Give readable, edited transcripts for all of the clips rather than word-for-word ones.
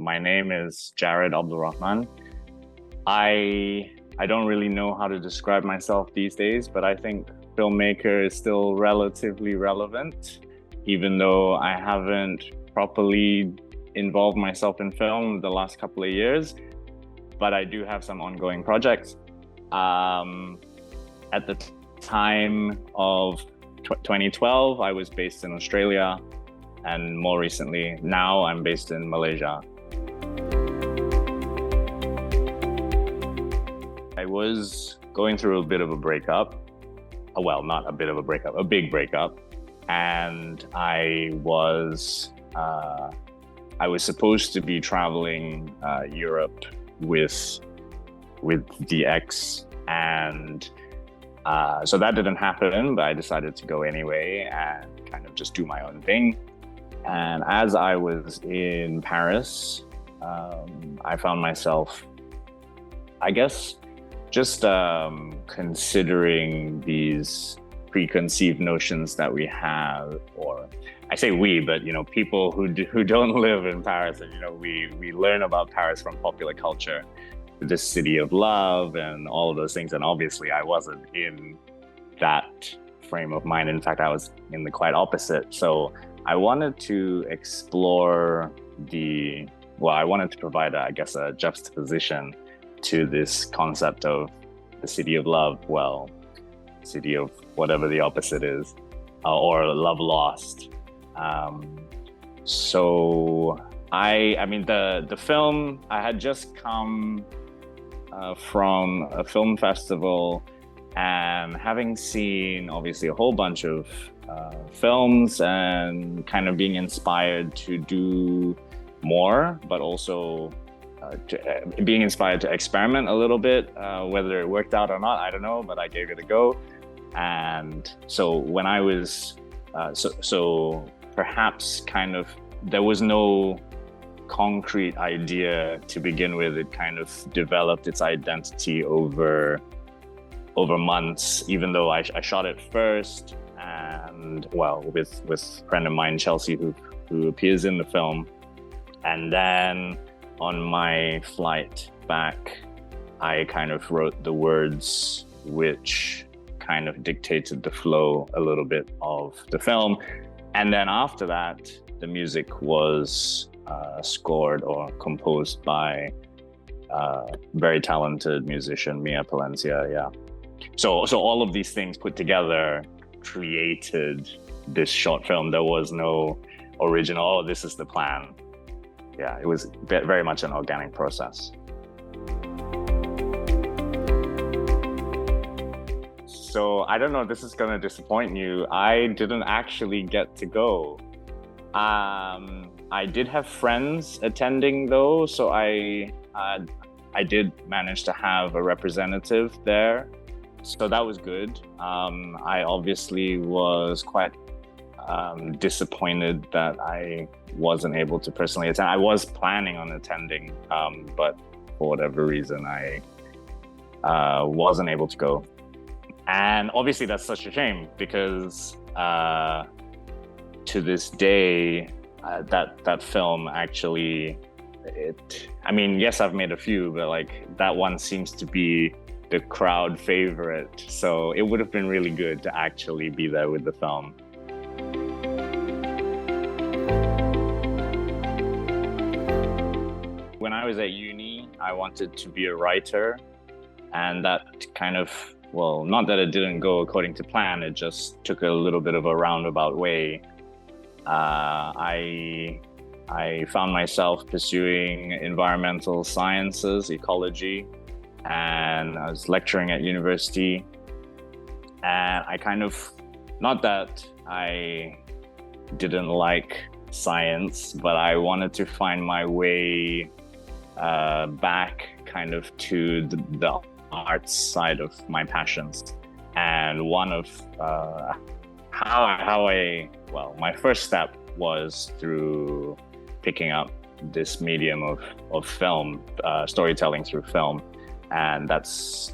my name is Jared Abdul Rahman. I don't really know how to describe myself these days, but I think filmmaker is still relatively relevant, even though I haven't properly involved myself in film the last couple of years. But I do have some ongoing projects. At the time of 2012, I was based in Australia, and more recently, now I'm based in Malaysia. I was going through a bit of a breakup. Well, not a bit of a breakup, a big breakup. And I was supposed to be traveling Europe with the ex, and so that didn't happen, but I decided to go anyway and kind of just do my own thing. And as I was in Paris, I found myself, I guess, just considering these preconceived notions that we have, or I say we, but people who don't live in Paris, and we learn about Paris from popular culture, this city of love and all of those things. And obviously I wasn't in that frame of mind. In fact, I was in the quite opposite. So I wanted to explore I wanted to provide, a juxtaposition to this concept of the city of love, city of whatever the opposite is, or love lost. So the film, I had just come from a film festival, and having seen obviously a whole bunch of films and kind of being inspired to do more, but also being inspired to experiment a little bit, whether it worked out or not, I don't know, but I gave it a go. And so when I was so perhaps kind of there was no concrete idea to begin with. It kind of developed its identity over months, even though I shot it first, and with a friend of mine, Chelsea, who appears in the film. And then on my flight back, I kind of wrote the words which kind of dictated the flow a little bit of the film. And then after that, the music was scored or composed by very talented musician, Mia Palencia. Yeah. So all of these things put together created this short film. There was no original, this is the plan. Yeah, it was very much an organic process. So I don't know if this is going to disappoint you. I didn't actually get to go. I did have friends attending though, so I did manage to have a representative there. So that was good. I obviously was quite disappointed that I wasn't able to personally attend. I was planning on attending, but for whatever reason, I wasn't able to go. And obviously that's such a shame, because to this day, that film actually, yes, I've made a few, but that one seems to be the crowd favorite. So it would have been really good to actually be there with the film. When I was at uni, I wanted to be a writer, and that kind of, not that it didn't go according to plan, it just took a little bit of a roundabout way. I found myself pursuing environmental sciences, ecology, and I was lecturing at university. And I kind of, not that I didn't like science, but I wanted to find my way back kind of to the arts side of my passions. And one of my first step was through picking up this medium of film, storytelling through film. And that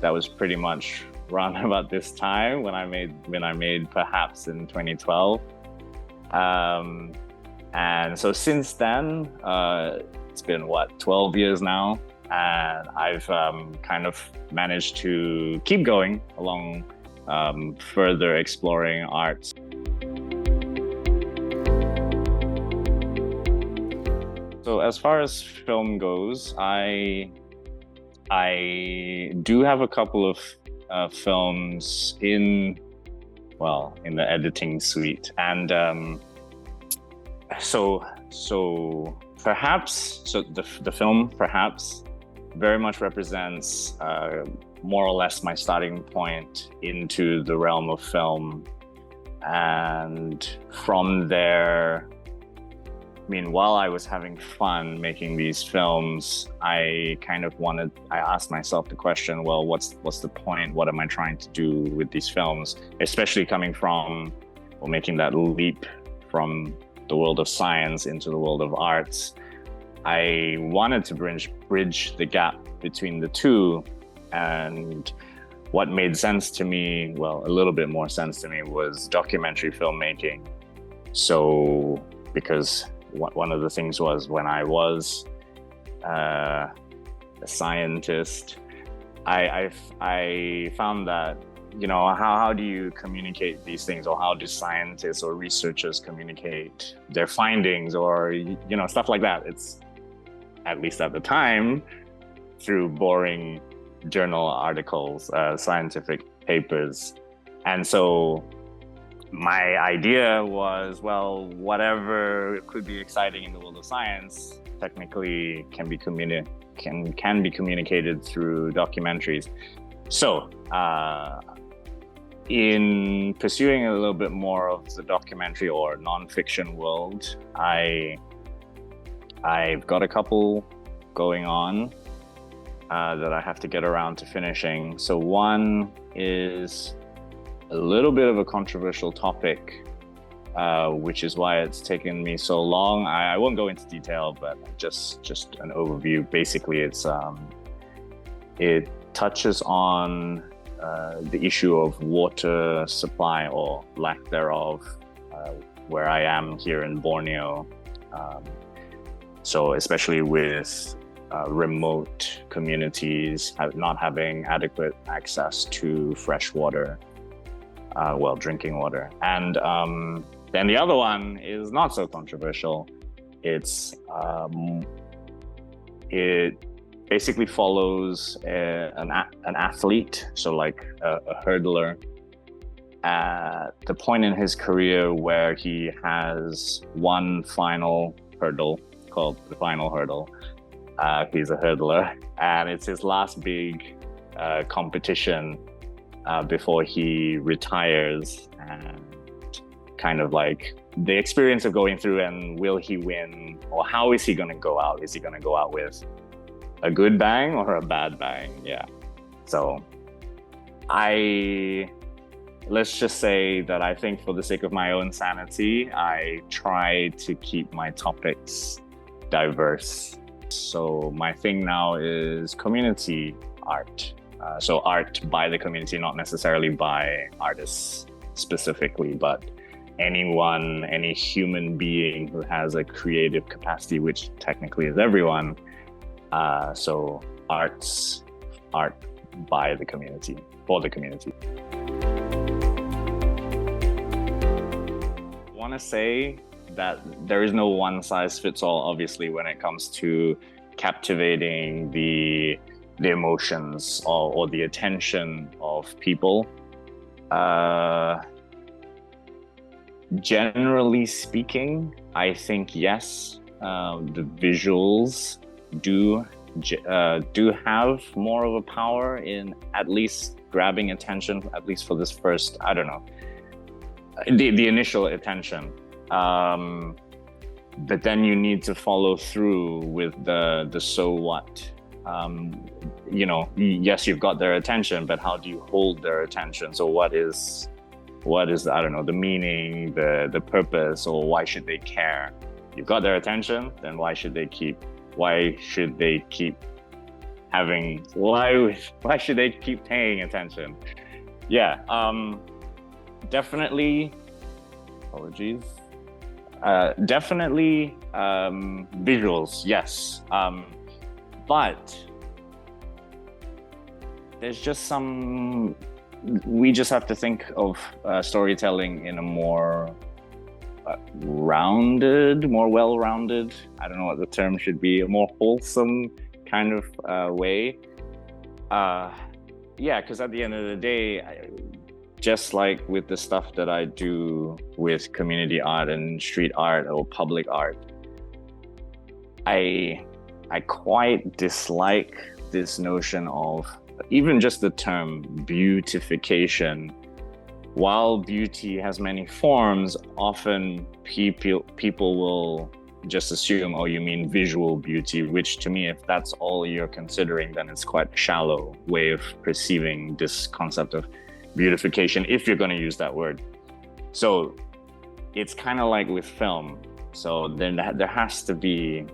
was pretty much around about this time when I made Perhaps in 2012. And so since then, it's been 12 years now, and I've kind of managed to keep going along, further exploring arts. So as far as film goes, I do have a couple of films in the editing suite, and so the film perhaps very much represents more or less my starting point into the realm of film, and from there, I mean, while I was having fun making these films, I asked myself the question, well, what's the point? What am I trying to do with these films? Especially coming from, or making that leap from the world of science into the world of arts. I wanted to bridge the gap between the two, and what made sense to me, well, a little bit more sense to me, was documentary filmmaking. So, because one of the things was, when I was a scientist, I found that, you know, how do you communicate these things, or how do scientists or researchers communicate their findings, or, you know, stuff like that. It's, at least at the time, through boring journal articles, scientific papers. And so my idea was, well, whatever could be exciting in the world of science technically can be communicated through documentaries. So in pursuing a little bit more of the documentary or nonfiction world, I've got a couple going on that I have to get around to finishing. So one is a little bit of a controversial topic, which is why it's taken me so long. I won't go into detail, but just an overview. Basically, it touches on the issue of water supply, or lack thereof, where I am here in Borneo. So especially with remote communities not having adequate access to fresh water, drinking water. And then the other one is not so controversial. It basically follows an athlete, so like a hurdler, at the point in his career where he has one final hurdle called the final hurdle. He's a hurdler, and it's his last big competition before he retires, and kind of like the experience of going through, and will he win, or how is he going to go out? Is he going to go out with a good bang or a bad bang? Yeah. So let's just say that I think, for the sake of my own sanity, I try to keep my topics diverse. So my thing now is community art. So art by the community, not necessarily by artists specifically, but any human being who has a creative capacity, which technically is everyone. So art by the community, for the community. I want to say that there is no one size fits all, obviously, when it comes to captivating the emotions or the attention of people. Generally speaking, I think yes, the visuals do have more of a power in at least grabbing attention, at least for this first, I don't know, the initial attention. But then you need to follow through with the so what. You know, yes, you've got their attention, but how do you hold their attention? So what is I don't know, the meaning, the purpose, or why should they care? You've got their attention, then why should they keep paying attention? Yeah, definitely. Apologies. Definitely visuals, yes. But there's just we just have to think of storytelling in a more more well-rounded, I don't know what the term should be, a more wholesome kind of way. Yeah, because at the end of the day, just like with the stuff that I do with community art and street art or public art, I quite dislike this notion of even just the term beautification. While beauty has many forms, often people will just assume, oh, you mean visual beauty, which to me, if that's all you're considering, then it's quite a shallow way of perceiving this concept of beautification, if you're going to use that word. So it's kind of like with film. So then there has to be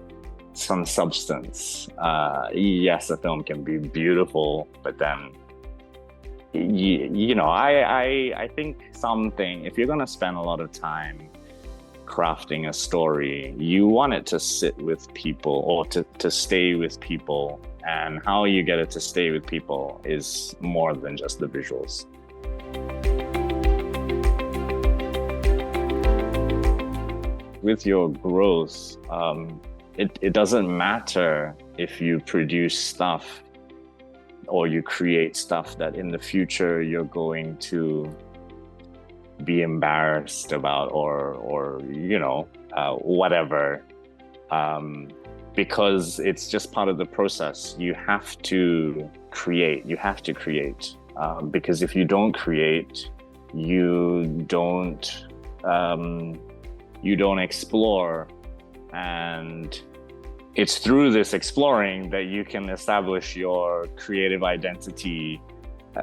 some substance. Yes, a film can be beautiful, but then I think if you're going to spend a lot of time crafting a story, you want it to sit with people or to stay with people. And how you get it to stay with people is more than just the visuals. With your growth, it doesn't matter if you produce stuff or you create stuff that in the future you're going to be embarrassed about or whatever, because it's just part of the process. You have to create. Because if you don't create, you don't explore, and it's through this exploring that you can establish your creative identity,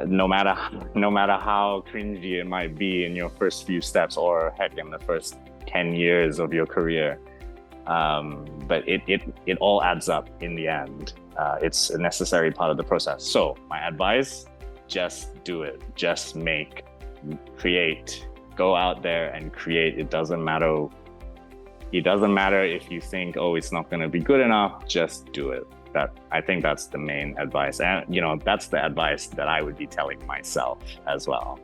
no matter how cringy it might be in your first few steps, or heck, in the first 10 years of your career. But it all adds up in the end. It's a necessary part of the process. So my advice, just do it. Just create, go out there and create. It doesn't matter if you think, oh, it's not going to be good enough, just do it. I think that's the main advice. And, that's the advice that I would be telling myself as well.